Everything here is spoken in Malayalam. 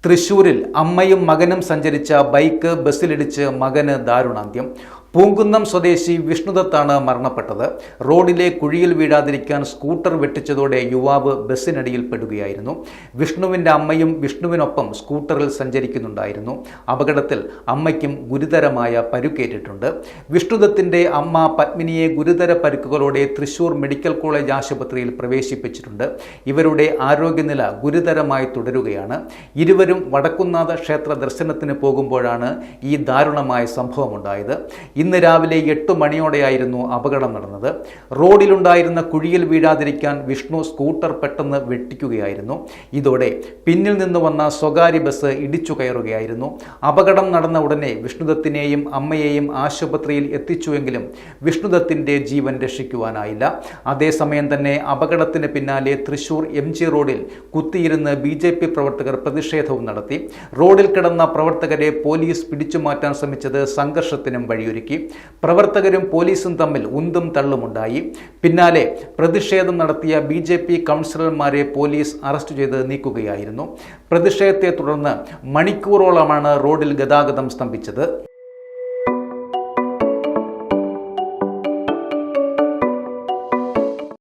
തൃശൂരിൽ അമ്മയും മകനും സഞ്ചരിച്ച ബൈക്ക് ബസ്സിലിടിച്ച് മകന് ദാരുണാന്ത്യം. പൂങ്കുന്നം സ്വദേശി വിഷ്ണുദത്താണ് മരണപ്പെട്ടത്. റോഡിലെ കുഴിയിൽ വീഴാതിരിക്കാൻ സ്കൂട്ടർ വെട്ടിച്ചതോടെ യുവാവ് ബസ്സിനടിയിൽ പെടുകയായിരുന്നു. വിഷ്ണുവിൻ്റെ അമ്മയും വിഷ്ണുവിനൊപ്പം സ്കൂട്ടറിൽ സഞ്ചരിക്കുന്നുണ്ടായിരുന്നു. അപകടത്തിൽ അമ്മയ്ക്കും ഗുരുതരമായ പരുക്കേറ്റിട്ടുണ്ട്. വിഷ്ണുദത്തിൻ്റെ അമ്മ പത്മിനിയെ ഗുരുതര പരുക്കുകളോടെ തൃശൂർ മെഡിക്കൽ കോളേജ് ആശുപത്രിയിൽ പ്രവേശിപ്പിച്ചിട്ടുണ്ട്. ഇവരുടെ ആരോഗ്യനില ഗുരുതരമായി തുടരുകയാണ്. ഇരുവരും വടക്കുംനാഥ ക്ഷേത്ര ദർശനത്തിന് പോകുമ്പോഴാണ് ഈ ദാരുണമായ സംഭവമുണ്ടായത്. ഇന്ന് രാവിലെ 8 മണിയോടെയായിരുന്നു അപകടം നടന്നത്. റോഡിലുണ്ടായിരുന്ന കുഴിയിൽ വീഴാതിരിക്കാൻ വിഷ്ണു സ്കൂട്ടർ പെട്ടെന്ന് വെട്ടിക്കുകയായിരുന്നു. ഇതോടെ പിന്നിൽ നിന്ന് വന്ന സ്വകാര്യ ബസ് ഇടിച്ചു കയറുകയായിരുന്നു. അപകടം നടന്ന ഉടനെ വിഷ്ണുദത്തിനെയും അമ്മയെയും ആശുപത്രിയിൽ എത്തിച്ചുവെങ്കിലും വിഷ്ണുദത്തിൻ്റെ ജീവൻ രക്ഷിക്കുവാനായില്ല. അതേസമയം തന്നെ അപകടത്തിന് പിന്നാലെ തൃശൂർ MG റോഡിൽ കുത്തിയിരുന്ന് BJP പ്രവർത്തകർ പ്രതിഷേധവും നടത്തി. റോഡിൽ കിടന്ന പ്രവർത്തകരെ പോലീസ് പിടിച്ചുമാറ്റാൻ ശ്രമിച്ചത് സംഘർഷത്തിനും വഴിയൊരുക്കി. പ്രവർത്തകരും പോലീസും തമ്മിൽ ഉന്തും തള്ളുമുണ്ടായി. പിന്നാലെ പ്രതിഷേധം നടത്തിയ BJP കൗൺസിലർമാരെ പോലീസ് അറസ്റ്റ് ചെയ്ത് നീക്കുകയായിരുന്നു. പ്രതിഷേധത്തെ തുടർന്ന് മണിക്കൂറോളമാണ് റോഡിൽ ഗതാഗതം സ്തംഭിച്ചത്.